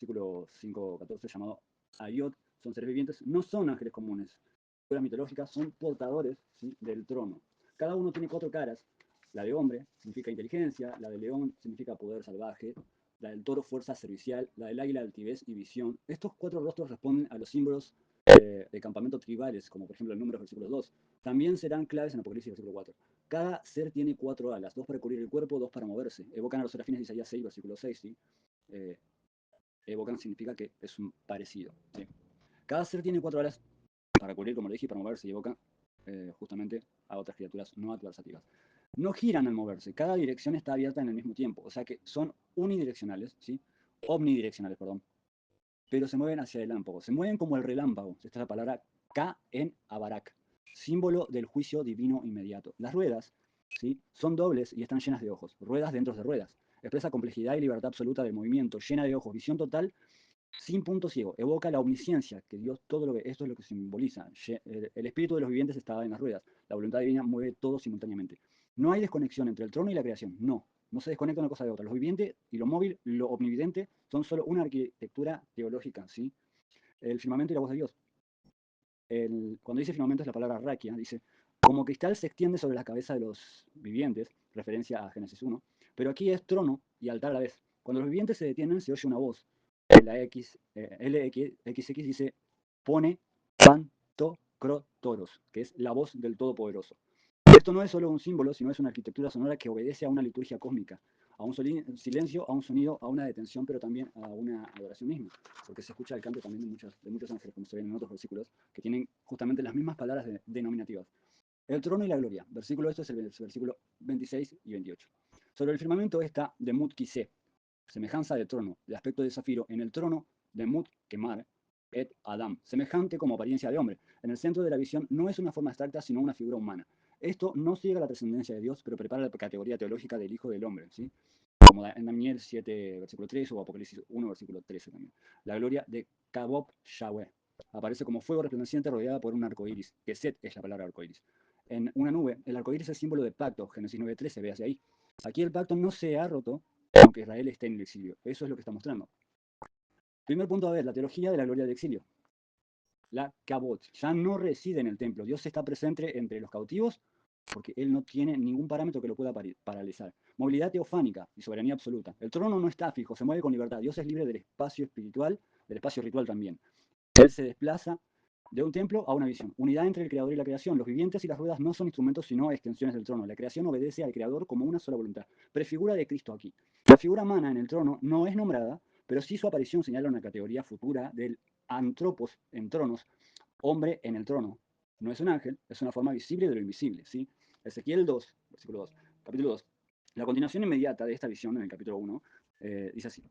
versículo 5:14, llamado Ayot, son seres vivientes, no son ángeles comunes. Figuras mitológicas son portadores, ¿sí?, del trono. Cada uno tiene 4 caras. La de hombre significa inteligencia, la del león significa poder salvaje, la del toro fuerza servicial, la del águila altivez y visión. Estos 4 rostros responden a los símbolos de campamento tribales, como por ejemplo el número versículo 2. También serán claves en Apocalipsis versículo 4. Cada ser tiene 4 alas, 2 para cubrir el cuerpo, 2 para moverse. Evocan a los serafines de Isaías 6, versículo 6, ¿sí? Evocan significa que es un parecido, ¿sí? Cada ser tiene 4 alas para cubrir, como le dije, y para moverse, y evocan justamente a otras criaturas no adversativas. No giran al moverse, cada dirección está abierta en el mismo tiempo, o sea que son unidireccionales, ¿sí? Omnidireccionales, perdón, pero se mueven hacia el relámpago, se mueven como el relámpago. Esta es la palabra Ka en Abarak, símbolo del juicio divino inmediato. Las ruedas, ¿sí?, son dobles y están llenas de ojos, ruedas dentro de ruedas. Expresa complejidad y libertad absoluta del movimiento, llena de ojos, visión total, sin punto ciego. Evoca la omnisciencia, que Dios todo lo ve. Esto es lo que simboliza. El espíritu de los vivientes está en las ruedas. La voluntad divina mueve todo simultáneamente. No hay desconexión entre el trono y la creación. No. No se desconecta una cosa de otra. Los vivientes y lo móvil, lo omnividente, son solo una arquitectura teológica, ¿sí? El firmamento y la voz de Dios. Cuando dice firmamento es la palabra raquia, dice, como cristal se extiende sobre la cabeza de los vivientes, referencia a Génesis 1, pero aquí es trono y altar a la vez. Cuando los vivientes se detienen, se oye una voz. La LXX dice, pone pantocrotoros, que es la voz del Todopoderoso. Esto no es solo un símbolo, sino es una arquitectura sonora que obedece a una liturgia cósmica, a un silencio, a un sonido, a una detención, pero también a una adoración misma, porque se escucha el canto también de muchos ángeles, como se ven en otros versículos, que tienen justamente las mismas palabras denominativas. El trono y la gloria. Versículo, esto es el versículo 26 y 28. Sobre el firmamento está de Mut Kiseh, semejanza del trono, de aspecto de zafiro, en el trono de Mut Kemar et Adam, semejante como apariencia de hombre. En el centro de la visión no es una forma abstracta, sino una figura humana. Esto no ciega la trascendencia de Dios, pero prepara la categoría teológica del Hijo del Hombre, ¿sí?, como en Daniel 7, versículo 3, o Apocalipsis 1, versículo 13 también. La gloria de Kabob Yahweh aparece como fuego resplandeciente rodeada por un arco iris, que Set es la palabra arco iris. En una nube, el arco iris es símbolo de pacto, Génesis 9:13, ve hacia ahí. Aquí el pacto no se ha roto, aunque Israel esté en el exilio. Eso es lo que está mostrando. Primer punto a ver, la teología de la gloria del exilio. La Kabot ya no reside en el templo. Dios está presente entre los cautivos porque Él no tiene ningún parámetro que lo pueda paralizar. Movilidad teofánica y soberanía absoluta. El trono no está fijo, se mueve con libertad. Dios es libre del espacio espiritual, del espacio ritual también. Él se desplaza de un templo a una visión. Unidad entre el creador y la creación. Los vivientes y las ruedas no son instrumentos sino extensiones del trono. La creación obedece al creador como una sola voluntad. Prefigura de Cristo aquí. La figura humana en el trono no es nombrada, pero sí su aparición señala una categoría futura del antropos en tronos, hombre en el trono. No es un ángel, es una forma visible de lo invisible, ¿sí? Ezequiel 2, versículo 2, capítulo 2. La continuación inmediata de esta visión en el capítulo 1 dice así.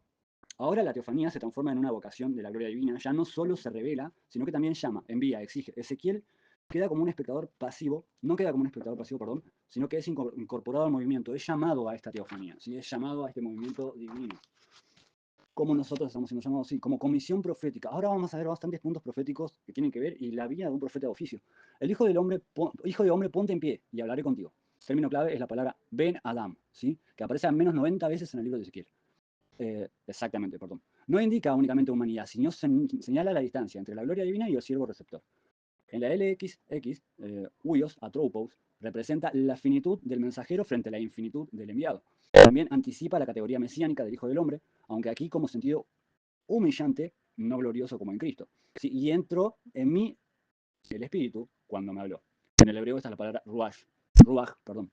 Ahora la teofanía se transforma en una vocación de la gloria divina, ya no solo se revela, sino que también llama, envía, exige. Ezequiel queda como un espectador pasivo, no queda como un espectador pasivo, perdón, sino que es incorporado al movimiento, es llamado a esta teofanía, ¿sí?, es llamado a este movimiento divino. Como nosotros estamos siendo llamados, sí, como comisión profética. Ahora vamos a ver bastantes puntos proféticos que tienen que ver y la vida de un profeta de oficio. El hijo de hombre, ponte en pie y hablaré contigo. El término clave es la palabra Ben Adam, ¿sí?, que aparece al menos 90 veces en el libro de Ezequiel. Exactamente, perdón. No indica únicamente humanidad, sino señala la distancia entre la gloria divina y el siervo receptor. En la LXX, huios, atropos, representa la finitud del mensajero frente a la infinitud del enviado. También anticipa la categoría mesiánica del Hijo del Hombre, aunque aquí como sentido humillante, no glorioso como en Cristo. ¿Sí? Y entró en mí el Espíritu cuando me habló. En el hebreo esta es la palabra ruach, perdón.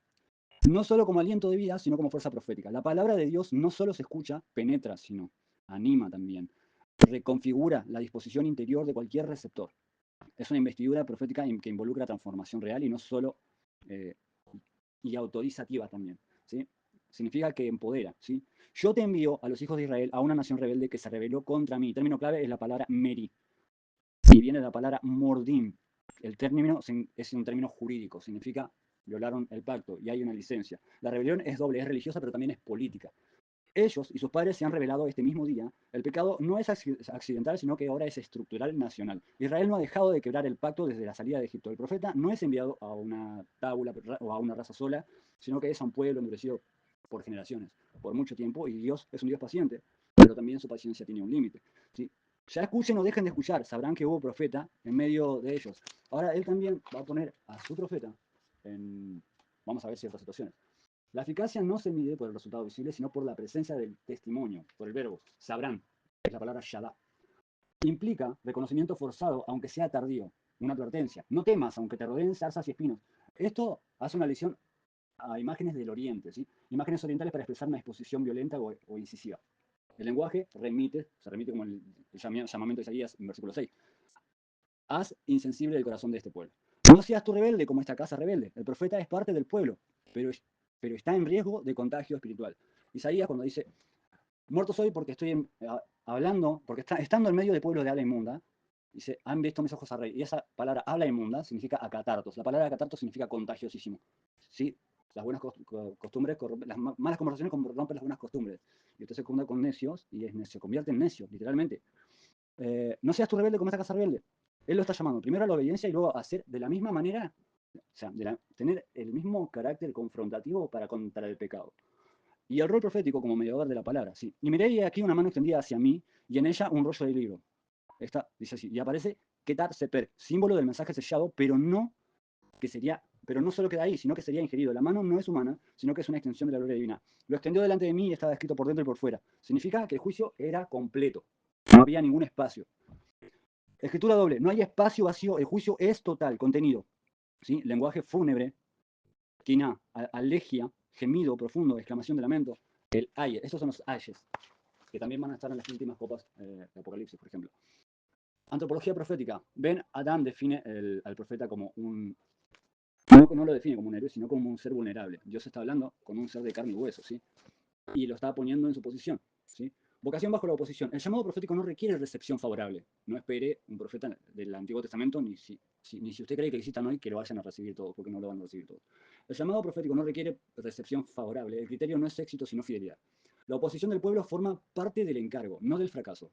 No solo como aliento de vida, sino como fuerza profética. La palabra de Dios no solo se escucha, penetra, sino anima también. Reconfigura la disposición interior de cualquier receptor. Es una investidura profética que involucra transformación real y no solo eh, y autorizativa también, ¿sí? Significa que empodera, ¿sí? Yo te envío a los hijos de Israel a una nación rebelde que se rebeló contra mí. El término clave es la palabra meri, y viene de la palabra mordim. El término es un término jurídico, significa violaron el pacto y hay una licencia. La rebelión es doble, es religiosa, pero también es política. Ellos y sus padres se han revelado este mismo día. El pecado no es accidental, sino que ahora es estructural nacional. Israel no ha dejado de quebrar el pacto desde la salida de Egipto. El profeta no es enviado a una tábula o a una raza sola, sino que es a un pueblo endurecido por generaciones, por mucho tiempo, y Dios es un Dios paciente. pero también su paciencia tiene un límite, ¿sí? Ya escuchen o dejen de escuchar, sabrán que hubo profeta en medio de ellos. Ahora él también va a poner a su profeta en, vamos a ver ciertas situaciones. La eficacia no se mide por el resultado visible, sino por la presencia del testimonio, por el verbo. Sabrán, es la palabra shadá. Implica reconocimiento forzado, aunque sea tardío. Una advertencia. No temas, aunque te rodeen zarzas y espinos. Esto hace una alusión a imágenes del oriente, ¿sí? Imágenes orientales para expresar una exposición violenta o incisiva. El lenguaje se remite como el llamamiento de Isaías en versículo 6. Haz insensible el corazón de este pueblo. No seas tú rebelde como esta casa rebelde. El profeta es parte del pueblo, pero, pero está en riesgo de contagio espiritual. Isaías cuando dice, muerto soy porque estoy hablando, porque estando en medio del pueblo de habla inmunda, dice, han visto mis ojos a rey. Y esa palabra habla inmunda significa acatartos. La palabra acatartos significa contagiosísimo. ¿Sí? Las buenas costumbres, las malas conversaciones rompen las buenas costumbres. Y usted se confunde con necios y se convierte en necio, literalmente. No seas tú rebelde como esta casa rebelde. Él lo está llamando primero a la obediencia y luego a hacer de la misma manera, o sea, tener el mismo carácter confrontativo para contra el pecado. Y el rol profético como mediador de la palabra, sí. Y miré aquí una mano extendida hacia mí y en ella un rollo de libro. Esta dice así, y aparece Ketar Seper, símbolo del mensaje sellado, pero no solo queda ahí, sino que sería ingerido. La mano no es humana, sino que es una extensión de la gloria divina. Lo extendió delante de mí y estaba escrito por dentro y por fuera. Significa que el juicio era completo. No había ningún espacio. Escritura doble, no hay espacio vacío, el juicio es total, contenido. ¿Sí? Lenguaje fúnebre, quina, alegia, gemido profundo, exclamación de lamento, el aye. Estos son los ayes, que también van a estar en las últimas copas de Apocalipsis, por ejemplo. Antropología profética. Ben Adán define al profeta como un... No lo define como un héroe, sino como un ser vulnerable. Dios está hablando con un ser de carne y hueso, ¿sí? Y lo está poniendo en su posición, ¿sí? Vocación bajo la oposición. El llamado profético no requiere recepción favorable. No espere un profeta del Antiguo Testamento, ni si usted cree que existan hoy, que lo vayan a recibir todos, porque no lo van a recibir todos. El llamado profético no requiere recepción favorable. El criterio no es éxito, sino fidelidad. La oposición del pueblo forma parte del encargo, no del fracaso.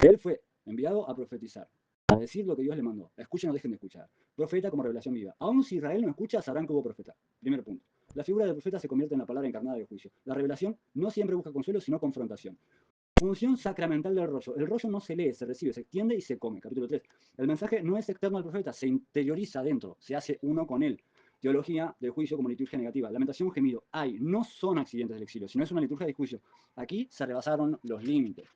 Él fue enviado a profetizar, a decir lo que Dios le mandó. Escuchen o dejen de escuchar. Profeta como revelación viva. Aún si Israel no escucha, sabrán que hubo profeta. Primer punto. La figura del profeta se convierte en la palabra encarnada del juicio. La revelación no siempre busca consuelo, sino confrontación. Función sacramental del rollo. El rollo no se lee, se recibe, se extiende y se come. Capítulo 3. El mensaje no es externo al profeta, se interioriza adentro, se hace uno con él. Teología del juicio como liturgia negativa. Lamentación, gemido. Ay, no son accidentes del exilio, sino es una liturgia de juicio. Aquí se rebasaron los límites.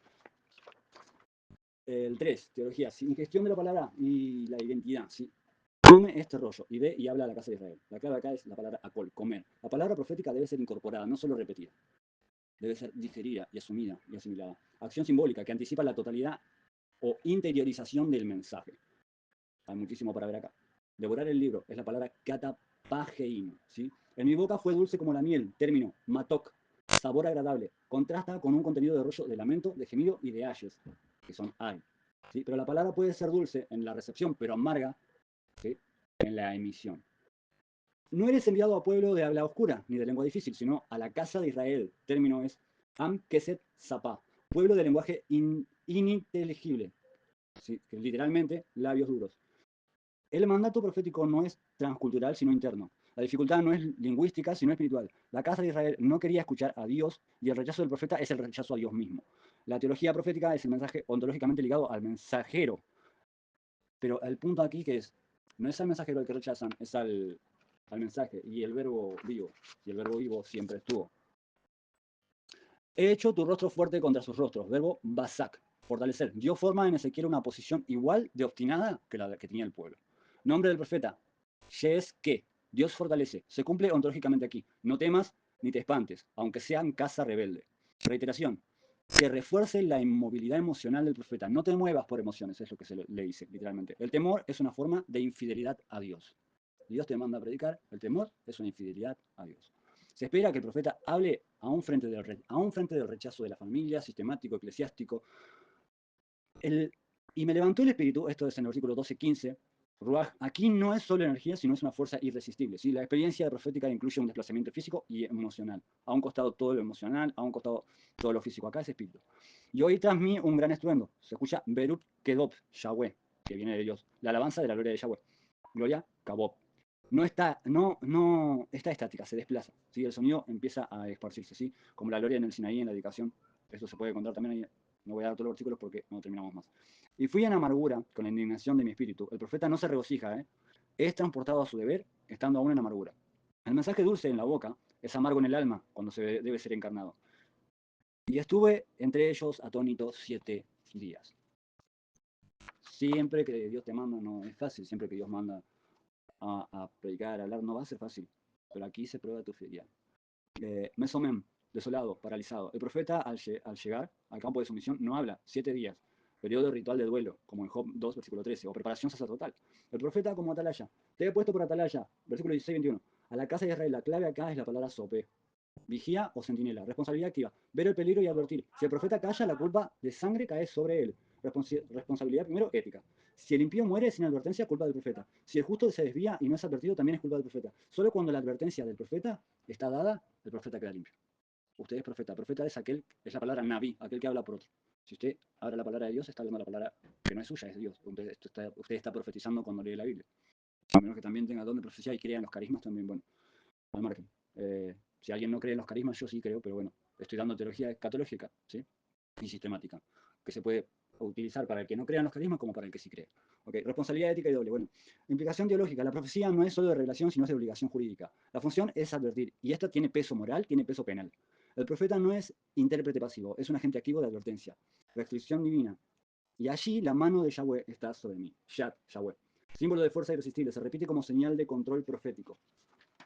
El 3, teología, ingestión de la palabra y la identidad. ¿Sí? Come este rollo y ve y habla a la casa de Israel. La clave acá es la palabra akol, comer. La palabra profética debe ser incorporada, no solo repetida. Debe ser digerida y asumida y asimilada. Acción simbólica que anticipa la totalidad o interiorización del mensaje. Hay muchísimo para ver acá. Devorar el libro es la palabra katapagein. ¿Sí? En mi boca fue dulce como la miel, término matok, sabor agradable. Contrasta con un contenido de rollo de lamento, de gemido y de ayes, que son ay. ¿Sí? Pero la palabra puede ser dulce en la recepción, pero amarga, ¿sí? En la emisión. No eres enviado a pueblo de habla oscura, ni de lengua difícil, sino a la casa de Israel. Término es Am Keset Zapá, pueblo de lenguaje ininteligible, ¿sí? Que literalmente labios duros. El mandato profético no es transcultural, sino interno. La dificultad no es lingüística, sino espiritual. La casa de Israel no quería escuchar a Dios y el rechazo del profeta es el rechazo a Dios mismo. La teología profética es el mensaje ontológicamente ligado al mensajero. Pero el punto aquí que es, no es al mensajero el que rechazan, es al mensaje y el verbo vivo. Y el verbo vivo siempre estuvo. He hecho tu rostro fuerte contra sus rostros. Verbo basak, fortalecer. Dio forma en Ezequiel una posición igual de obstinada que la que tenía el pueblo. Nombre del profeta. Yes que. Dios fortalece. Se cumple ontológicamente aquí. No temas ni te espantes, aunque sean casa rebelde. Reiteración. Que refuerce la inmovilidad emocional del profeta. No te muevas por emociones, es lo que se le dice, literalmente. El temor es una forma de infidelidad a Dios. Dios te manda a predicar, el temor es una infidelidad a Dios. Se espera que el profeta hable a un frente del rechazo de la familia, sistemático, eclesiástico. Y me levantó el espíritu, esto es en el versículo 12-15, Ruach, aquí no es solo energía, sino es una fuerza irresistible. ¿Sí? La experiencia profética incluye un desplazamiento físico y emocional. A un costado todo lo emocional, a un costado todo lo físico. Acá es espíritu. Y oí tras mí un gran estruendo. Se escucha Berut Kedop, Yahweh, que viene de Dios. La alabanza de la gloria de Yahweh. Gloria, Kabob. No está estática, se desplaza. ¿Sí? El sonido empieza a esparcirse, ¿sí? Como la gloria en el Sinaí, en la dedicación. Esto se puede contar también ahí. No voy a dar todos los versículos porque no terminamos más. Y fui en amargura con la indignación de mi espíritu. El profeta no se regocija, es transportado a su deber, estando aún en amargura. El mensaje dulce en la boca es amargo en el alma cuando se debe ser encarnado. Y estuve entre ellos atónito 7 días. Siempre que Dios te manda, no es fácil. Siempre que Dios manda a predicar, a hablar, no va a ser fácil. Pero aquí se prueba tu fidelidad. Mesomem, desolado, paralizado. El profeta, al llegar al campo de sumisión, no habla 7 días. Periodo ritual de duelo, como en Job 2, versículo 13, o preparación sacerdotal. El profeta como atalaya. Te he puesto por atalaya, versículo 16, 21. A la casa de Israel, la clave acá es la palabra sope. Vigía o centinela. Responsabilidad activa. Ver el peligro y advertir. Si el profeta calla, la culpa de sangre cae sobre él. Responsabilidad primero, ética. Si el impío muere sin advertencia, culpa del profeta. Si el justo se desvía y no es advertido, también es culpa del profeta. Solo cuando la advertencia del profeta está dada, el profeta queda limpio. Usted es profeta. Profeta es la palabra naví, aquel que habla por otro. Si usted habla la palabra de Dios, está hablando la palabra que no es suya, es de Dios. Usted está profetizando cuando lee la Biblia. A menos que también tenga don de profecía y crea en los carismas también, bueno, al margen. Si alguien no cree en los carismas, yo sí creo, pero bueno, estoy dando teología escatológica, ¿sí? Y sistemática, que se puede utilizar para el que no crea en los carismas como para el que sí cree. Okay. Responsabilidad ética y doble. Bueno, implicación teológica. La profecía no es solo de revelación, sino es de obligación jurídica. La función es advertir, y esta tiene peso moral, tiene peso penal. El profeta no es intérprete pasivo, es un agente activo de advertencia. Restricción divina. Y allí la mano de Yahweh está sobre mí. Yahweh. Símbolo de fuerza irresistible. Se repite como señal de control profético.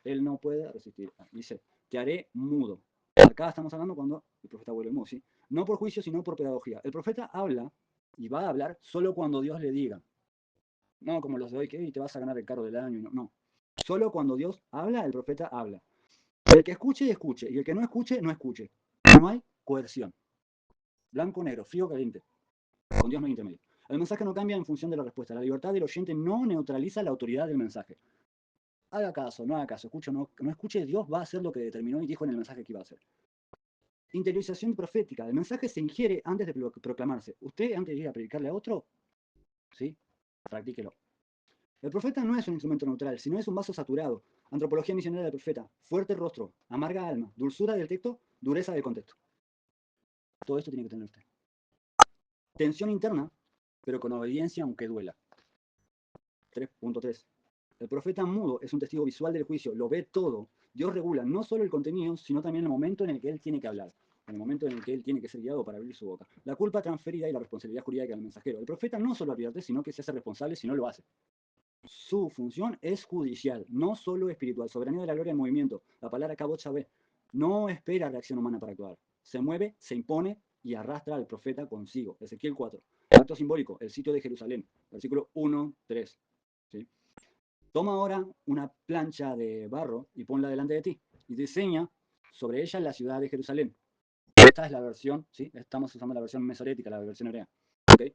Él no puede resistir. Dice, te haré mudo. Acá estamos hablando cuando el profeta vuelve mudo, ¿sí? No por juicio, sino por pedagogía. El profeta habla y va a hablar solo cuando Dios le diga. No como los de hoy, que te vas a ganar el carro del año. No, no. Solo cuando Dios habla, el profeta habla. El que escuche, escuche. Y el que no escuche, no escuche. No hay coerción. Blanco, negro, frío, caliente. Con Dios no hay intermedio. El mensaje no cambia en función de la respuesta. La libertad del oyente no neutraliza la autoridad del mensaje. Haga caso, no haga caso, escuche o no escuche, Dios va a hacer lo que determinó y dijo en el mensaje que iba a hacer. Interiorización profética. El mensaje se ingiere antes de proclamarse. Usted, antes de ir a predicarle a otro, ¿sí? Practíquelo. El profeta no es un instrumento neutral, sino es un vaso saturado. Antropología misionera del profeta. Fuerte rostro, amarga alma, dulzura del texto, dureza del contexto. Todo esto tiene que tener usted. Tensión interna, pero con obediencia aunque duela. 3.3. El profeta mudo es un testigo visual del juicio, lo ve todo. Dios regula no solo el contenido, sino también el momento en el que él tiene que hablar, en el momento en el que él tiene que ser guiado para abrir su boca. La culpa transferida y la responsabilidad jurídica del mensajero. El profeta no solo advierte, sino que se hace responsable si no lo hace. Su función es judicial, no solo espiritual. Soberanía de la gloria en movimiento. La palabra kabot Shabé. No espera reacción humana para actuar. Se mueve, se impone y arrastra al profeta consigo. Ezequiel 4. Acto simbólico, el sitio de Jerusalén. Versículo 1, 3. ¿Sí? Toma ahora una plancha de barro y ponla delante de ti y diseña sobre ella la ciudad de Jerusalén. Esta es la versión, ¿sí? Estamos usando la versión mesorética, la versión hebrea. ¿Okay?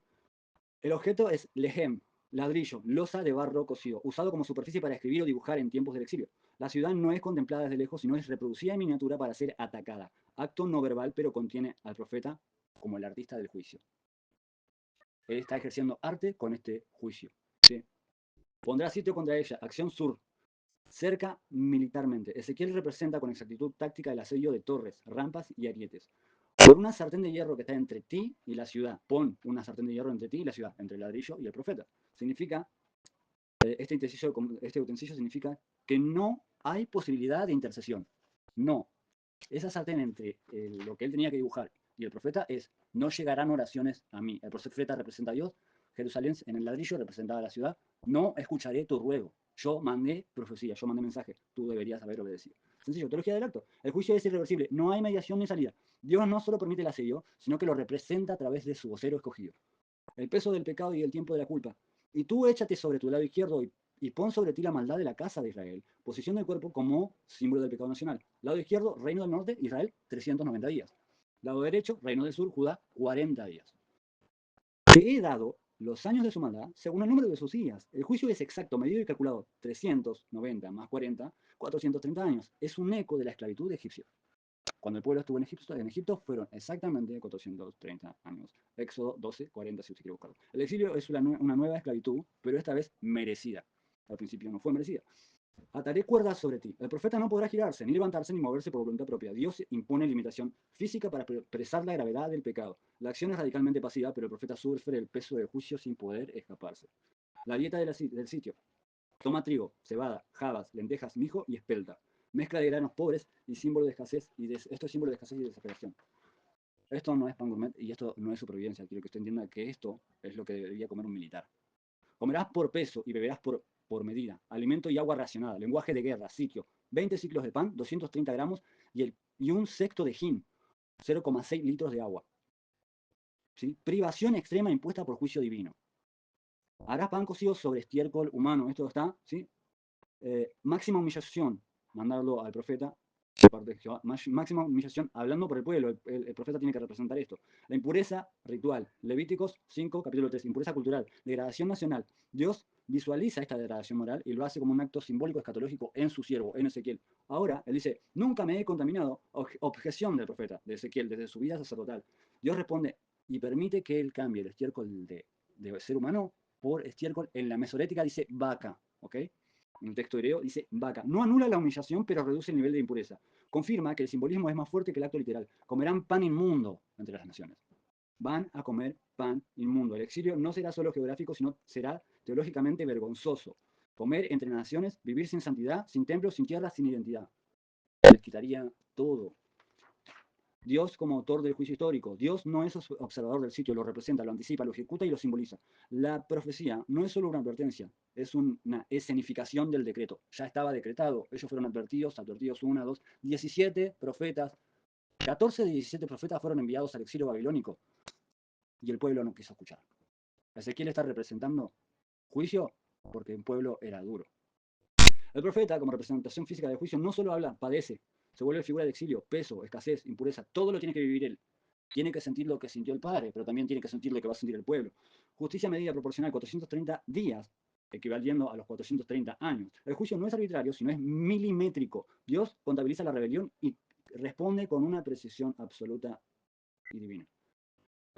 El objeto es lehem, ladrillo, losa de barro cocido, usado como superficie para escribir o dibujar en tiempos del exilio. La ciudad no es contemplada desde lejos, sino es reproducida en miniatura para ser atacada. Acto no verbal, pero contiene al profeta como el artista del juicio. Él está ejerciendo arte con este juicio. ¿Sí? Pondrá sitio contra ella, acción sur, cerca militarmente. Ezequiel representa con exactitud táctica el asedio de torres, rampas y arietes. Por una sartén de hierro que está entre ti y la ciudad. Pon una sartén de hierro entre ti y la ciudad, entre el ladrillo y el profeta. Significa, este utensilio significa que no hay posibilidad de intercesión. No. Esa sartén entre lo que él tenía que dibujar y el profeta es, no llegarán oraciones a mí. El profeta representa a Dios, Jerusalén en el ladrillo representaba a la ciudad, no escucharé tu ruego. Yo mandé profecía, yo mandé mensaje, tú deberías haber obedecido. Sencillo, teología del acto. El juicio es irreversible, no hay mediación ni salida. Dios no solo permite el asedio, sino que lo representa a través de su vocero escogido. El peso del pecado y el tiempo de la culpa. Y tú échate sobre tu lado izquierdo y pon sobre ti la maldad de la casa de Israel. Posición del cuerpo como símbolo del pecado nacional. Lado izquierdo, reino del norte, Israel, 390 días. Lado derecho, reino del sur, Judá, 40 días. Te he dado los años de su maldad según el número de sus días. El juicio es exacto, medido y calculado. 390 más 40, 430 años. Es un eco de la esclavitud de egipcios. Cuando el pueblo estuvo en Egipto fueron exactamente 430 años. Éxodo 12, 40, si usted quiere buscarlo. El exilio es una nueva esclavitud, pero esta vez merecida. Al principio no fue merecida. Ataré cuerdas sobre ti. El profeta no podrá girarse, ni levantarse, ni moverse por voluntad propia. Dios impone limitación física para expresar la gravedad del pecado. La acción es radicalmente pasiva, pero el profeta sufre el peso del juicio sin poder escaparse. La dieta del sitio. Toma trigo, cebada, habas, lentejas, mijo y espelta. Mezcla de granos pobres y símbolo de escasez. Esto es símbolo de escasez y desesperación. Esto no es pan gourmet y esto no es supervivencia. Quiero que usted entienda que esto es lo que debería comer un militar. Comerás por peso y beberás por medida. Alimento y agua racionada. Lenguaje de guerra. Sitio. 20 ciclos de pan, 230 gramos y un sexto de gin. 0,6 litros de agua. ¿Sí? Privación extrema impuesta por juicio divino. Harás pan cocido sobre estiércol humano. Esto está, ¿sí? Máxima humillación. Mandarlo al profeta de parte de Jehová. Máxima humillación hablando por el pueblo. El profeta tiene que representar esto. La impureza ritual. Levíticos 5, capítulo 3. Impureza cultural. Degradación nacional. Dios visualiza esta degradación moral y lo hace como un acto simbólico escatológico en su siervo, en Ezequiel. Ahora, él dice, nunca me he contaminado. Objeción del profeta, de Ezequiel, desde su vida sacerdotal. Dios responde y permite que él cambie el estiércol de ser humano por estiércol. En la mesorética dice vaca, ¿ok? En el texto griego dice vaca. No anula la humillación, pero reduce el nivel de impureza. Confirma que el simbolismo es más fuerte que el acto literal. Comerán pan inmundo entre las naciones. Van a comer pan inmundo. El exilio no será solo geográfico, sino será teológicamente vergonzoso. Comer entre naciones, vivir sin santidad, sin templo, sin tierra, sin identidad. Les quitaría todo. Dios como autor del juicio histórico. Dios no es observador del sitio, lo representa, lo anticipa, lo ejecuta y lo simboliza. La profecía no es solo una advertencia, es una escenificación del decreto. Ya estaba decretado, ellos fueron advertidos 1, 2, 17 profetas, 14 de 17 profetas fueron enviados al exilio babilónico y el pueblo no quiso escuchar. Ezequiel está representando juicio porque el pueblo era duro. El profeta, como representación física del juicio, no solo habla, padece, se vuelve figura de exilio, peso, escasez, impureza, todo lo tiene que vivir él. Tiene que sentir lo que sintió el Padre, pero también tiene que sentir lo que va a sentir el pueblo. Justicia medida proporcional, 430 días, equivaliendo a los 430 años. El juicio no es arbitrario, sino es milimétrico. Dios contabiliza la rebelión y responde con una precisión absoluta y divina.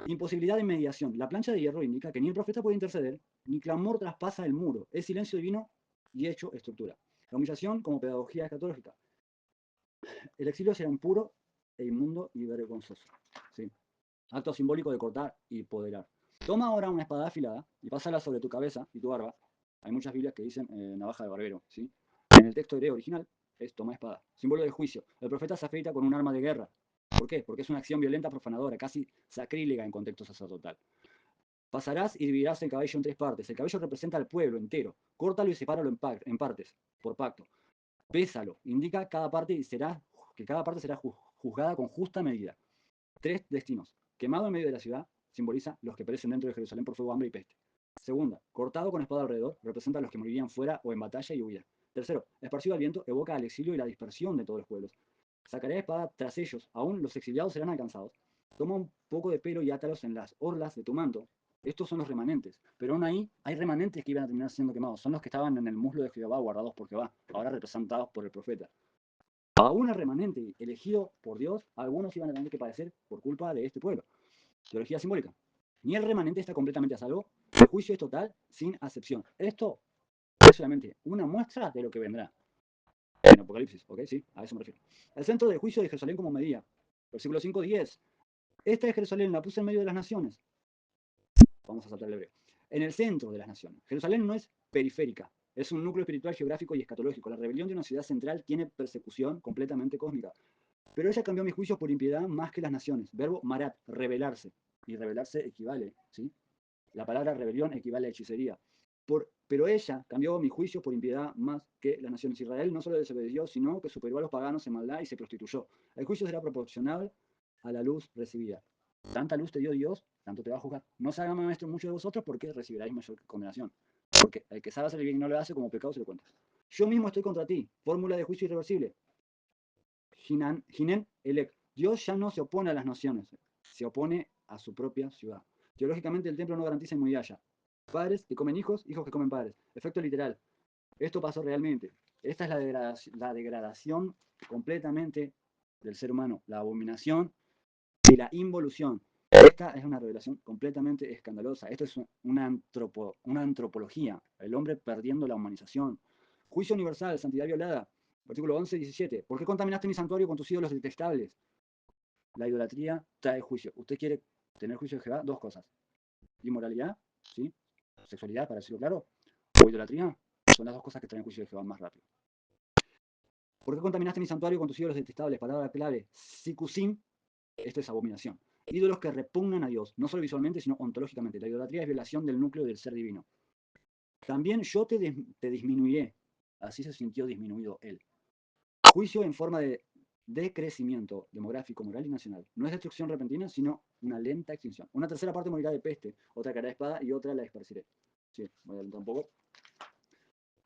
Imposibilidad de mediación. La plancha de hierro indica que ni el profeta puede interceder, ni clamor traspasa el muro. Es silencio divino y hecho estructura. La humillación como pedagogía escatológica. El exilio será impuro e inmundo y vergonzoso. ¿Sí? Acto simbólico de cortar y poderar. Toma ahora una espada afilada y pásala sobre tu cabeza y tu barba. Hay muchas Biblias que dicen navaja de barbero. ¿Sí? En el texto griego original es toma espada. Símbolo de juicio. El profeta se afeita con un arma de guerra. ¿Por qué? Porque es una acción violenta, profanadora, casi sacrílega en contexto sacerdotal. Pasarás y dividirás el cabello en 3 partes. El cabello representa al pueblo entero. Córtalo y sepáralo en partes, por pacto. Pésalo. Indica cada parte y que cada parte será juzgada con justa medida. 3 destinos. Quemado en medio de la ciudad simboliza los que perecen dentro de Jerusalén por fuego, hambre y peste. Segunda, cortado con espada alrededor, representa a los que morirían fuera o en batalla y huida. Tercero, esparcido al viento, evoca al exilio y la dispersión de todos los pueblos. Sacaré la espada tras ellos, aún los exiliados serán alcanzados. Toma un poco de pelo y átalos en las orlas de tu manto. Estos son los remanentes, pero aún ahí hay remanentes que iban a terminar siendo quemados. Son los que estaban en el muslo de Jehová, guardados por Jehová, ahora representados por el profeta. Aún el remanente elegido por Dios, algunos iban a tener que padecer por culpa de este pueblo. Teología simbólica. Ni el remanente está completamente a salvo, el juicio es total, sin acepción. Esto es solamente una muestra de lo que vendrá en Apocalipsis, ¿ok? Sí, a eso me refiero. El centro del juicio de Jerusalén como medida. Versículo 5:10. Esta es Jerusalén, la puse en medio de las naciones. Vamos a saltar el hebreo. En el centro de las naciones. Jerusalén no es periférica, es un núcleo espiritual, geográfico y escatológico. La rebelión de una ciudad central tiene persecución completamente cósmica. Pero ella cambió mis juicios por impiedad más que las naciones. Verbo marat, rebelarse. Y rebelarse equivale, ¿sí? La palabra rebelión equivale a hechicería. Pero ella cambió mi juicio por impiedad más que las naciones. Israel no solo desobedeció, sino que superó a los paganos en maldad y se prostituyó. El juicio será proporcional a la luz recibida. Tanta luz te dio Dios, tanto te va a juzgar. No se haga maestro mucho de vosotros porque recibiráis mayor condenación. Porque el que sabe hacer el bien y no lo hace, como pecado se lo cuenta. Yo mismo estoy contra ti. Fórmula de juicio irreversible. Ginen Elec. Dios ya no se opone a las naciones, se opone a su propia ciudad. Teológicamente el templo no garantiza inmunidad ya. Padres que comen hijos, hijos que comen padres. Efecto literal. Esto pasó realmente. Esta es la degradación completamente del ser humano, la abominación y la involución. Esta es una revelación completamente escandalosa. Esto es una antropología, el hombre perdiendo la humanización. Juicio universal, santidad violada. Versículo 11 y 17. ¿Por qué contaminaste mi santuario con tus ídolos detestables? La idolatría trae juicio. ¿Usted quiere tener juicio de Jehová? Dos cosas. Inmoralidad, ¿sí? Sexualidad, para decirlo claro. O idolatría. Son las dos cosas que traen juicio de Jehová más rápido. ¿Por qué contaminaste mi santuario con tus ídolos detestables? Palabra clave. Sikusim. Esto es abominación. Ídolos que repugnan a Dios, no solo visualmente, sino ontológicamente. La idolatría es violación del núcleo del ser divino. También yo te disminuiré. Así se sintió disminuido él. Juicio en forma de decrecimiento demográfico, moral y nacional. No es destrucción repentina, sino una lenta extinción. Una tercera parte morirá de peste, otra caerá de espada y otra la esparciré. Sí, voy a adelantar un poco.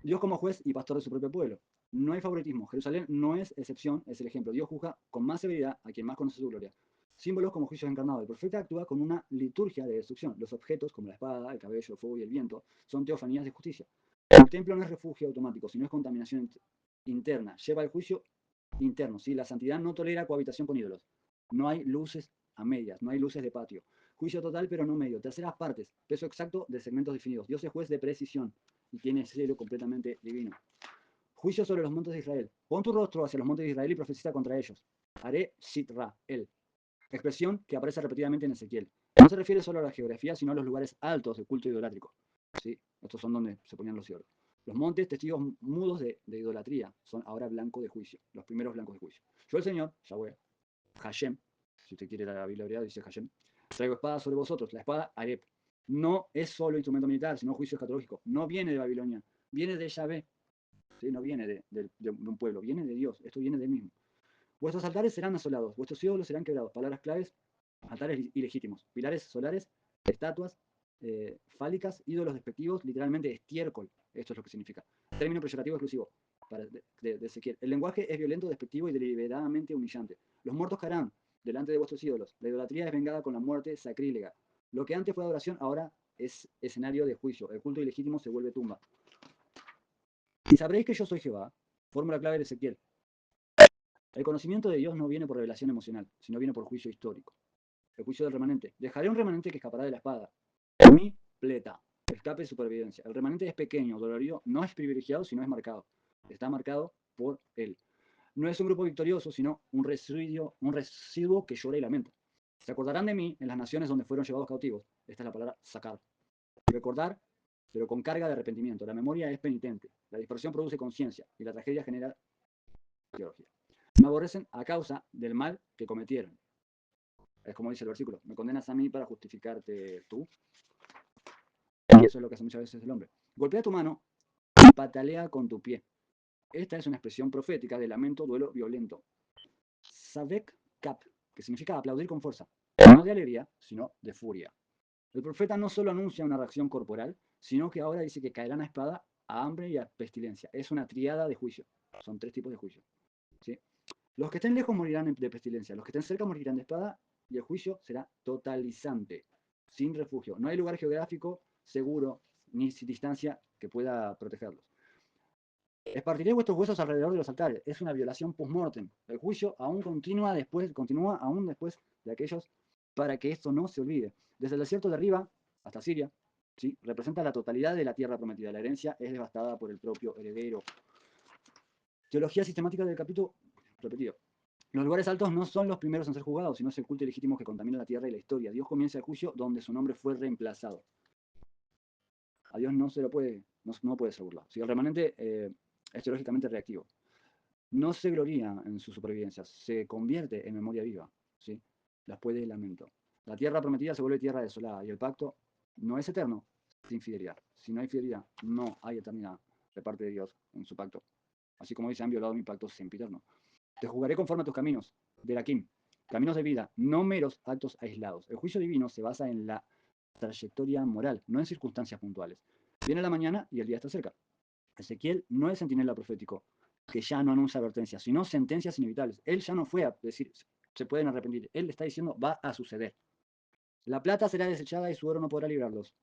Dios como juez y pastor de su propio pueblo. No hay favoritismo. Jerusalén no es excepción, es el ejemplo. Dios juzga con más severidad a quien más conoce su gloria. Símbolos como juicios encarnados. El profeta actúa con una liturgia de destrucción. Los objetos, como la espada, el cabello, el fuego y el viento, son teofanías de justicia. El templo no es refugio automático, sino es contaminación interna. Lleva el juicio interno. ¿Sí? La santidad no tolera cohabitación con ídolos. No hay luces a medias, no hay luces de patio. Juicio total, pero no medio. Terceras partes. Peso exacto de segmentos definidos. Dios es juez de precisión y tiene celo completamente divino. Juicio sobre los montes de Israel. Pon tu rostro hacia los montes de Israel y profetiza contra ellos. Haré Sitra, él. Expresión que aparece repetidamente en Ezequiel. No se refiere solo a la geografía, sino a los lugares altos de culto idolátrico. ¿Sí? Estos son donde se ponían los ídolos. Los montes, testigos mudos de idolatría, son ahora blanco de juicio. Los primeros blancos de juicio. Yo el Señor, Yahweh, Hashem, si usted quiere la Biblia hebrea, dice Hashem, traigo espada sobre vosotros. La espada Arep. No es solo instrumento militar, sino juicio escatológico. No viene de Babilonia, viene de Yahvé. ¿Sí? No viene de un pueblo, viene de Dios. Esto viene de él mismo. Vuestros altares serán asolados, vuestros ídolos serán quebrados. Palabras claves: altares ilegítimos, pilares solares, estatuas fálicas, ídolos despectivos, literalmente estiércol. Esto es lo que significa. Término peyorativo exclusivo de Ezequiel. El lenguaje es violento, despectivo y deliberadamente humillante. Los muertos caerán delante de vuestros ídolos. La idolatría es vengada con la muerte sacrílega. Lo que antes fue adoración ahora es escenario de juicio. El culto ilegítimo se vuelve tumba. Y sabréis que yo soy Jehová. Fórmula clave de Ezequiel. El conocimiento de Dios no viene por revelación emocional, sino viene por juicio histórico. El juicio del remanente. Dejaré un remanente que escapará de la espada. Mi pleta. Escape y supervivencia. El remanente es pequeño, dolorido, no es privilegiado, sino es marcado. Está marcado por él. No es un grupo victorioso, sino un residuo que llora y lamenta. Se acordarán de mí en las naciones donde fueron llevados cautivos. Esta es la palabra sacar. Recordar, pero con carga de arrepentimiento. La memoria es penitente. La dispersión produce conciencia y la tragedia genera teología. Me aborrecen a causa del mal que cometieron. Es como dice el versículo. Me condenas a mí para justificarte tú. Y eso es lo que hace muchas veces el hombre. Golpea tu mano y patalea con tu pie. Esta es una expresión profética de lamento, duelo violento. Savek Kap, que significa aplaudir con fuerza. No de alegría, sino de furia. El profeta no solo anuncia una reacción corporal, sino que ahora dice que caerán a espada, a hambre y a pestilencia. Es una triada de juicio. Son tres tipos de juicio. ¿Sí? Los que estén lejos morirán de pestilencia, los que estén cerca morirán de espada y el juicio será totalizante, sin refugio. No hay lugar geográfico seguro ni distancia que pueda protegerlos. Espartiré vuestros huesos alrededor de los altares. Es una violación post-mortem. El juicio aún continúa aún después de aquellos para que esto no se olvide. Desde el desierto de arriba hasta Siria, ¿sí? Representa la totalidad de la tierra prometida. La herencia es devastada por el propio heredero. Teología sistemática del capítulo repetido. Los lugares altos no son los primeros en ser juzgados, sino es el culto ilegítimo que contamina la tierra y la historia. Dios comienza el juicio donde su nombre fue reemplazado. A Dios no se lo puede, no puede ser burlado. Si el remanente es teológicamente reactivo. No se gloria en su supervivencia, se convierte en memoria viva, ¿sí? Después del lamento. La tierra prometida se vuelve tierra desolada y el pacto no es eterno sin fidelidad. Si no hay fidelidad, no hay eternidad de parte de Dios en su pacto. Así como dice, han violado mi pacto sempiterno. Te juzgaré conforme a tus caminos, de Raquim, caminos de vida, no meros actos aislados. El juicio divino se basa en la trayectoria moral, no en circunstancias puntuales. Viene la mañana y el día está cerca. Ezequiel no es centinela profético, que ya no anuncia advertencias, sino sentencias inevitables. Él ya no fue a decir, se pueden arrepentir. Él está diciendo, va a suceder. La plata será desechada y su oro no podrá librarlos.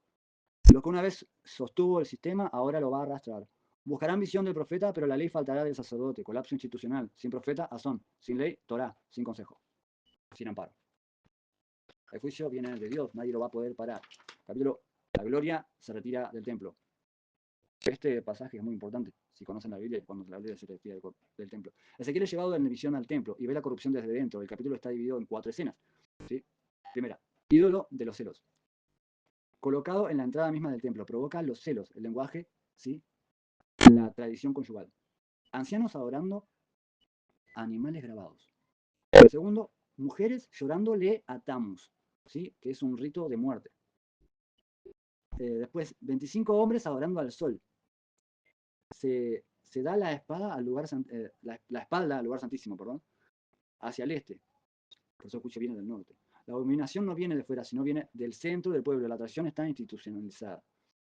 Lo que una vez sostuvo el sistema, ahora lo va a arrastrar. Buscarán visión del profeta, pero la ley faltará del sacerdote. Colapso institucional. Sin profeta, Azón. Sin ley, Torá. Sin consejo. Sin amparo. El juicio viene de Dios. Nadie lo va a poder parar. Capítulo. La gloria se retira del templo. Este pasaje es muy importante, si conocen la Biblia, cuando la Biblia se refiere del templo. Ezequiel es llevado en visión al templo y ve la corrupción desde dentro. El capítulo está dividido en 4 escenas. ¿Sí? Primera, ídolo de los celos. Colocado en la entrada misma del templo, provoca los celos, el lenguaje, ¿sí? La tradición conyugal. Ancianos adorando animales grabados. Segundo, mujeres llorándole a Tammuz, ¿sí? Que es un rito de muerte. Después, 25 hombres adorando al sol. Se da la espada al lugar, la espalda al lugar santísimo, perdón, hacia el este. Por eso escuche, viene del norte. La dominación no viene de fuera, sino viene del centro del pueblo. La tradición está institucionalizada.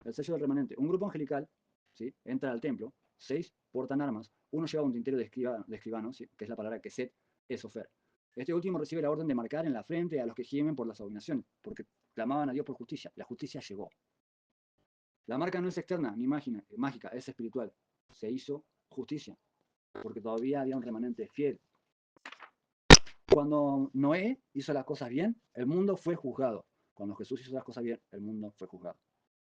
El sello del remanente. Un grupo angelical, ¿sí? Entra al templo. 6 portan armas. Uno lleva un tintero de escribano, ¿sí? Que es la palabra que Set es Ofer. Este último recibe la orden de marcar en la frente a los que gimen por las abominaciones, porque clamaban a Dios por justicia. La justicia llegó. La marca no es externa ni mágica, es espiritual. Se hizo justicia, porque todavía había un remanente fiel. Cuando Noé hizo las cosas bien, el mundo fue juzgado. Cuando Jesús hizo las cosas bien, el mundo fue juzgado.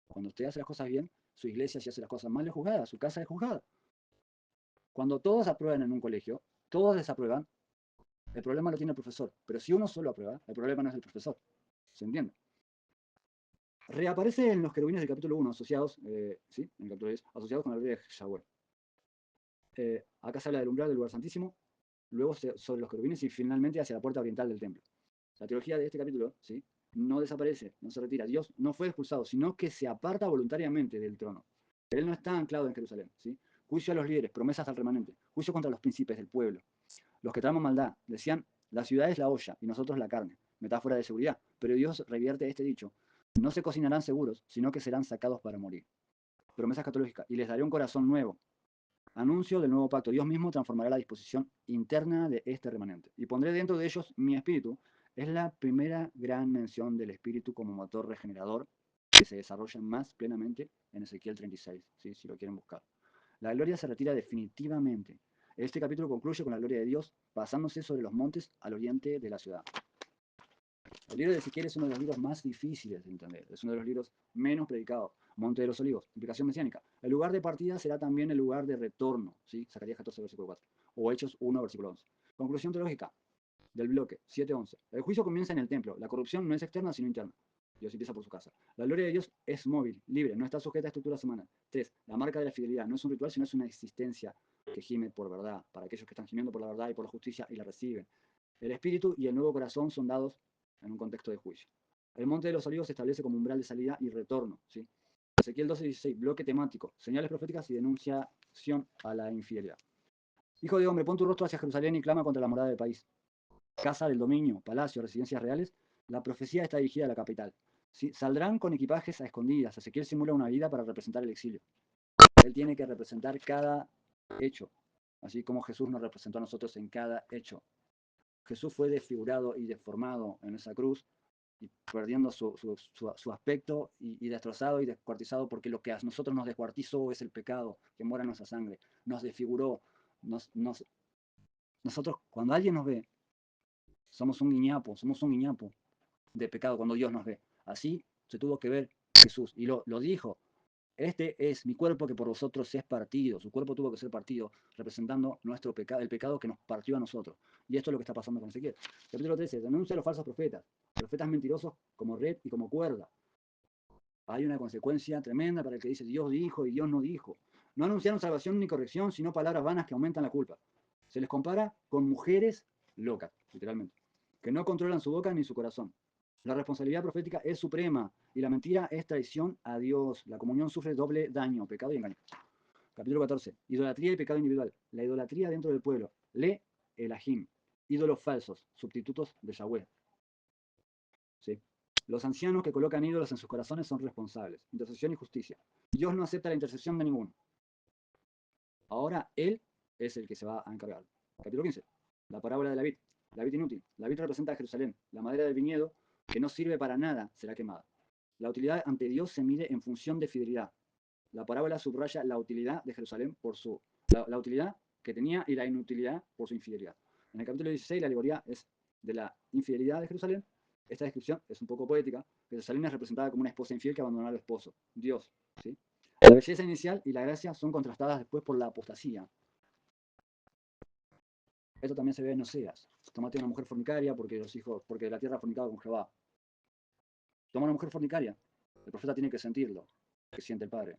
Cuando usted hace las cosas bien, su iglesia, si hace las cosas mal, es juzgada, su casa es juzgada. Cuando todos aprueban en un colegio, todos desaprueban, el problema lo tiene el profesor. Pero si uno solo aprueba, el problema no es el profesor. ¿Se entiende? Reaparece en los querubines del capítulo 1, asociados, ¿sí? En el capítulo 10, asociados con la gloria de Yahweh. Acá se habla del umbral del lugar santísimo, luego sobre los querubines y finalmente hacia la puerta oriental del templo. La teología de este capítulo, ¿sí? No desaparece, no se retira. Dios no fue expulsado, sino que se aparta voluntariamente del trono. Pero él no está anclado en Jerusalén, ¿sí? Juicio a los líderes, promesas al remanente, juicio contra los príncipes del pueblo. Los que traman maldad decían, la ciudad es la olla y nosotros la carne, metáfora de seguridad. Pero Dios revierte este dicho, no se cocinarán seguros, sino que serán sacados para morir. Promesa escatológica, y les daré un corazón nuevo. Anuncio del nuevo pacto. Dios mismo transformará la disposición interna de este remanente. Y pondré dentro de ellos mi espíritu. Es la primera gran mención del espíritu como motor regenerador que se desarrolla más plenamente en Ezequiel 36, ¿sí? Si lo quieren buscar. La gloria se retira definitivamente. Este capítulo concluye con la gloria de Dios pasándose sobre los montes al oriente de la ciudad. El libro de Ezequiel es uno de los libros más difíciles de entender. Es uno de los libros menos predicados. Monte de los Olivos, implicación mesiánica. El lugar de partida será también el lugar de retorno, ¿sí? Zacarías 14, versículo 4. O Hechos 1, versículo 11. Conclusión teológica del bloque 7:11. El juicio comienza en el templo. La corrupción no es externa, sino interna. Dios empieza por su casa. La gloria de Dios es móvil, libre, no está sujeta a estructuras humanas. 3. La marca de la fidelidad no es un ritual, sino es una existencia que gime por verdad, para aquellos que están gimiendo por la verdad y por la justicia y la reciben. El espíritu y el nuevo corazón son dados en un contexto de juicio. El monte de los olivos se establece como umbral de salida y retorno, ¿sí? Ezequiel 12:16, bloque temático, señales proféticas y denunciación a la infidelidad. Hijo de hombre, pon tu rostro hacia Jerusalén y clama contra la morada del país. Casa del dominio, palacio, residencias reales, la profecía está dirigida a la capital. ¿Sí? Saldrán con equipajes a escondidas. Ezequiel simula una vida para representar el exilio. Él tiene que representar cada hecho, así como Jesús nos representó a nosotros en cada hecho. Jesús fue desfigurado y deformado en esa cruz, y perdiendo su aspecto y destrozado y descuartizado, porque lo que a nosotros nos descuartizó es el pecado que mora en nuestra sangre. Nos desfiguró. Nosotros, cuando alguien nos ve, somos un guiñapo de pecado cuando Dios nos ve. Así se tuvo que ver Jesús. Y lo dijo, este es mi cuerpo que por vosotros es partido. Su cuerpo tuvo que ser partido, representando nuestro pecado, el pecado que nos partió a nosotros. Y esto es lo que está pasando con Ezequiel. Capítulo 13, denuncia a los falsos profetas. Profetas mentirosos como red y como cuerda. Hay una consecuencia tremenda para el que dice Dios dijo y Dios no dijo. No anunciaron salvación ni corrección, sino palabras vanas que aumentan la culpa. Se les compara con mujeres locas, literalmente, que no controlan su boca ni su corazón. La responsabilidad profética es suprema y la mentira es traición a Dios. La comunión sufre doble daño, pecado y engaño. Capítulo 14. Idolatría y pecado individual. La idolatría dentro del pueblo. Le Elahim. Ídolos falsos, sustitutos de Yahweh. ¿Sí? Los ancianos que colocan ídolos en sus corazones son responsables. Intercesión y justicia. Dios no acepta la intercesión de ninguno. Ahora Él es el que se va a encargar. Capítulo 15. La parábola de la vid. La vid inútil. La vid representa a Jerusalén. La madera del viñedo, que no sirve para nada, será quemada. La utilidad ante Dios se mide en función de fidelidad. La parábola subraya la utilidad de Jerusalén por la utilidad que tenía y la inutilidad por su infidelidad. En el capítulo 16 la alegoría es de la infidelidad de Jerusalén. Esta descripción es un poco poética. Jerusalén es representada como una esposa infiel que abandonó al esposo, Dios, ¿sí? La belleza inicial y la gracia son contrastadas después por la apostasía. Esto también se ve en Oseas. Tómate una mujer fornicaria porque la tierra fornicaba con Jehová. Toma una mujer fornicaria. El profeta tiene que sentirlo, que siente el Padre.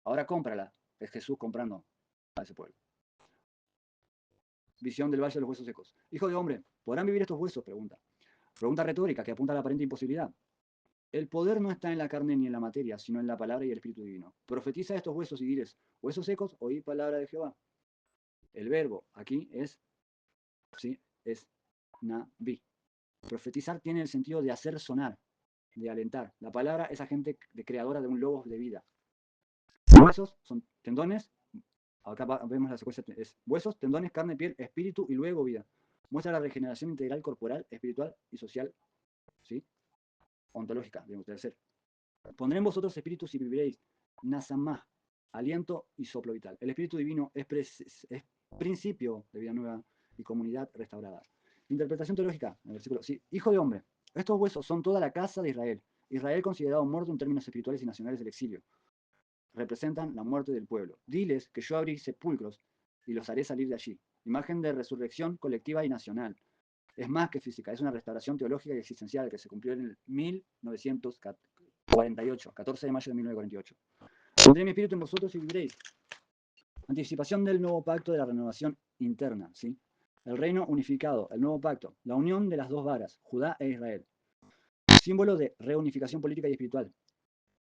Ahora cómprala. Es Jesús comprando a ese pueblo. Visión del valle de los huesos secos. Hijo de hombre, ¿podrán vivir estos huesos? Pregunta. Pregunta retórica que apunta a la aparente imposibilidad. El poder no está en la carne ni en la materia, sino en la palabra y el Espíritu Divino. Profetiza estos huesos y diles, huesos secos, oí palabra de Jehová. El verbo aquí es, ¿sí? Es naví. Profetizar tiene el sentido de hacer sonar, de alentar. La palabra es agente creadora de un logos de vida. Huesos son tendones, acá vemos la secuencia, es huesos, tendones, carne, piel, espíritu y luego vida. Muestra la regeneración integral corporal, espiritual y social, ¿sí? Ontológica, debemos de ser. Pondré en vosotros espíritus y viviréis. Nasamah, aliento y soplo vital. El Espíritu Divino es principio de vida nueva y comunidad restaurada. Interpretación teológica, en el versículo, sí, hijo de hombre, estos huesos son toda la casa de Israel. Israel considerado muerto en términos espirituales y nacionales del exilio. Representan la muerte del pueblo. Diles que yo abrí sepulcros y los haré salir de allí. Imagen de resurrección colectiva y nacional. Es más que física, es una restauración teológica y existencial que se cumplió en el 1948, 14 de mayo de 1948. Pondré mi espíritu en vosotros y viviréis. Anticipación del nuevo pacto de la renovación interna, ¿sí? El reino unificado, el nuevo pacto, la unión de las dos varas, Judá e Israel. Símbolo de reunificación política y espiritual.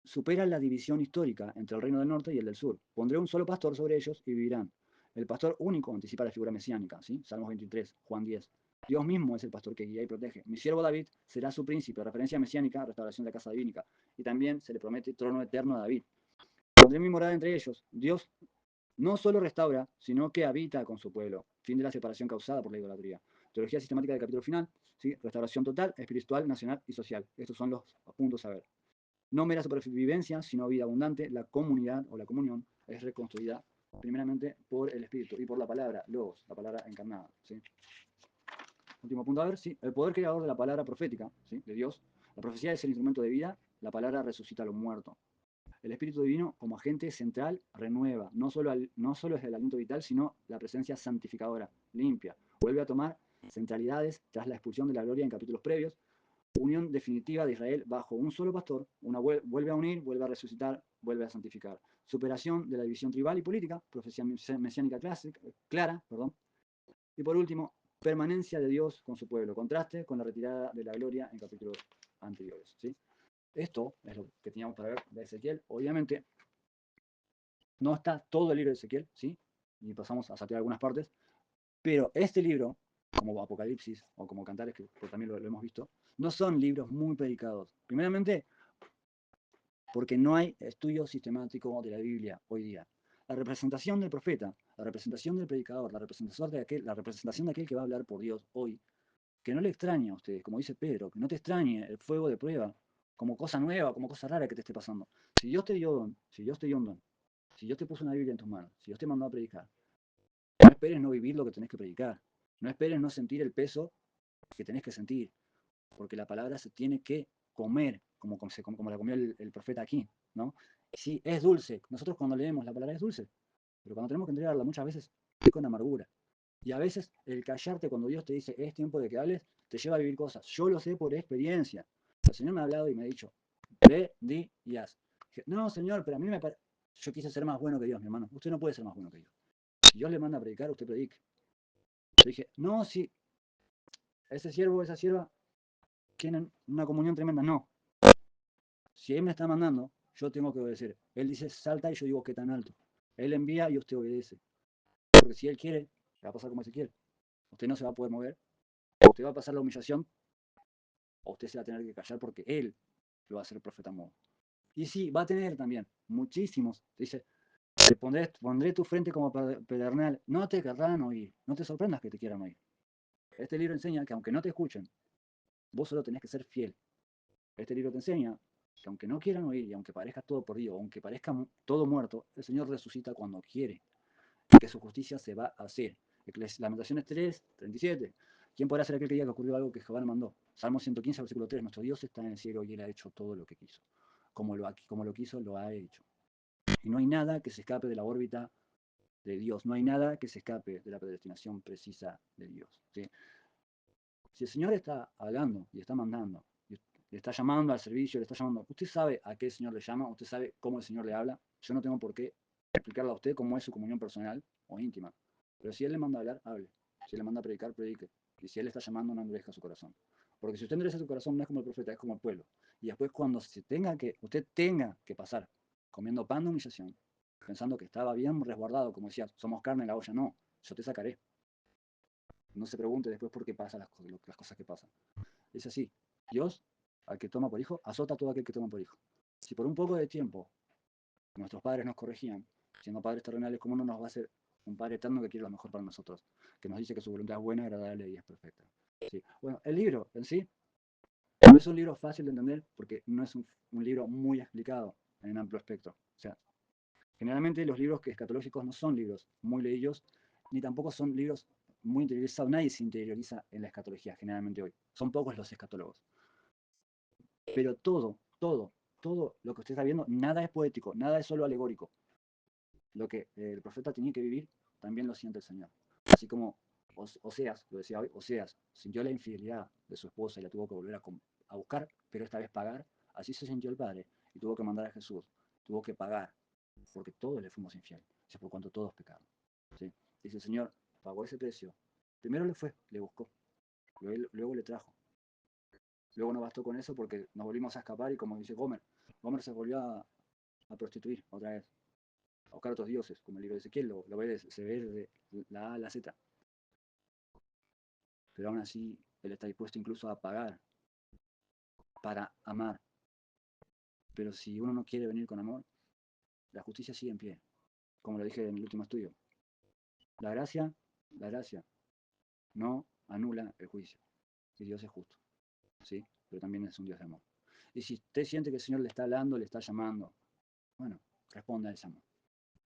Supera la división histórica entre el reino del norte y el del sur. Pondré un solo pastor sobre ellos y vivirán. El pastor único anticipa la figura mesiánica, ¿sí? Salmos 23, Juan 10. Dios mismo es el pastor que guía y protege. Mi siervo David será su príncipe, referencia mesiánica, restauración de la casa divínica. Y también se le promete trono eterno a David. Pondré mi morada entre ellos. Dios no solo restaura, sino que habita con su pueblo. Fin de la separación causada por la idolatría. Teología sistemática del capítulo final, ¿sí? Restauración total, espiritual, nacional y social. Estos son los puntos a ver. No mera supervivencia, sino vida abundante. La comunidad o la comunión es reconstruida primeramente por el Espíritu y por la palabra, logos, la palabra encarnada, ¿sí? Último punto a ver, sí. El poder creador de la palabra profética, ¿sí? De Dios. La profecía es el instrumento de vida, la palabra resucita a los muertos. El Espíritu Divino, como agente central, renueva. No solo es el aliento vital, sino la presencia santificadora, limpia. Vuelve a tomar centralidades tras la expulsión de la gloria en capítulos previos. Unión definitiva de Israel bajo un solo pastor. Vuelve a unir, vuelve a resucitar, vuelve a santificar. Superación de la división tribal y política. Profecía mesiánica clara. Y por último, permanencia de Dios con su pueblo. Contraste con la retirada de la gloria en capítulos anteriores, ¿sí? Esto es lo que teníamos para ver de Ezequiel. Obviamente, no está todo el libro de Ezequiel, ¿sí? Y pasamos a saltear algunas partes. Pero este libro, como Apocalipsis o como Cantares, que también lo hemos visto, no son libros muy predicados. Primeramente, porque no hay estudio sistemático de la Biblia hoy día. La representación del profeta, la representación del predicador, la representación de aquel que va a hablar por Dios hoy, que no le extrañe a ustedes, como dice Pedro, que no te extrañe el fuego de prueba, como cosa nueva, como cosa rara que te esté pasando. Si Dios te dio don, si Dios te dio un don, si Dios te puso una Biblia en tus manos, si Dios te mandó a predicar, no esperes no vivir lo que tenés que predicar. No esperes no sentir el peso que tenés que sentir, porque la palabra se tiene que comer, como la comió el profeta aquí, ¿no? Sí, es dulce. Nosotros cuando leemos la palabra es dulce, pero cuando tenemos que entregarla muchas veces es con amargura. Y a veces el callarte cuando Dios te dice es tiempo de que hables, te lleva a vivir cosas. Yo lo sé por experiencia. El Señor me ha hablado y me ha dicho, ve, di y haz. Dije, no, Señor, pero a mí me parece... Yo quise ser más bueno que Dios, mi hermano. Usted no puede ser más bueno que Dios. Si Dios le manda a predicar, usted predique. Yo dije, no, si ese siervo o esa sierva tienen una comunión tremenda, no. Si Él me está mandando, yo tengo que obedecer. Él dice, salta y yo digo, ¿qué tan alto? Él envía y usted obedece. Porque si Él quiere, va a pasar como Ezequiel. Usted no se va a poder mover, o usted va a pasar la humillación, o usted se va a tener que callar porque Él lo va a hacer profeta mudo. Y sí, va a tener también muchísimos. Dice, pondré tu frente como pedernal, no te querrán oír, no te sorprendas que te quieran oír. Este libro enseña que aunque no te escuchen, vos solo tenés que ser fiel. Este libro te enseña que aunque no quieran oír y aunque parezca todo perdido, aunque parezca todo muerto, el Señor resucita cuando quiere y que su justicia se va a hacer. Lamentaciones 3, 37. ¿Quién podrá ser aquel que diga que ocurrió algo que Jehová no mandó? Salmo 115, versículo 3. Nuestro Dios está en el cielo y Él ha hecho todo lo que quiso. Como lo quiso, lo ha hecho. Y no hay nada que se escape de la órbita de Dios, no hay nada que se escape de la predestinación precisa de Dios. ¿Sí? Si el Señor está hablando y está mandando, y le está llamando al servicio, le está llamando, usted sabe a qué el Señor le llama, usted sabe cómo el Señor le habla, yo no tengo por qué explicarle a usted cómo es su comunión personal o íntima, pero si Él le manda a hablar, hable, si Él le manda a predicar, predique, y si Él le está llamando, no endurezca su corazón, porque si usted endurece su corazón no es como el profeta, es como el pueblo, y después cuando usted tenga que pasar comiendo pan de humillación, pensando que estaba bien resguardado, como decía, somos carne en la olla, no, yo te sacaré. No se pregunte después por qué pasan las cosas que pasan. Es así. Dios, al que toma por hijo, azota a todo aquel que toma por hijo. Si por un poco de tiempo nuestros padres nos corregían, siendo padres terrenales, ¿cómo no nos va a hacer un Padre eterno que quiere lo mejor para nosotros? Que nos dice que su voluntad es buena, agradable y es perfecta. Sí. Bueno, el libro en sí no es un libro fácil de entender porque no es un libro muy explicado en un amplio espectro. O sea, generalmente los libros escatológicos no son libros muy leídos, ni tampoco son libros muy interiorizados. Nadie se interioriza en la escatología generalmente hoy. Son pocos los escatólogos. Pero todo lo que usted está viendo, nada es poético, nada es solo alegórico. Lo que el profeta tenía que vivir, también lo siente el Señor. Así como Oseas, lo decía hoy, Oseas sintió la infidelidad de su esposa y la tuvo que volver a buscar, pero esta vez pagar. Así se sintió el Padre y tuvo que mandar a Jesús, tuvo que pagar, porque todos le fuimos infieles, por cuanto todos pecaron. ¿Sí? Dice el Señor, pagó ese precio. Primero le fue, le buscó, luego le trajo. Luego no bastó con eso porque nos volvimos a escapar y como dice Gomer se volvió a prostituir otra vez, a buscar otros dioses, como el libro de Ezequiel, se ve desde la A a la Z. Pero aún así, él está dispuesto incluso a pagar para amar. Pero si uno no quiere venir con amor, la justicia sigue en pie, como lo dije en el último estudio. La gracia no anula el juicio. Y Dios es justo, ¿sí? Pero también es un Dios de amor. Y si usted siente que el Señor le está hablando, le está llamando, bueno, responda a ese amor.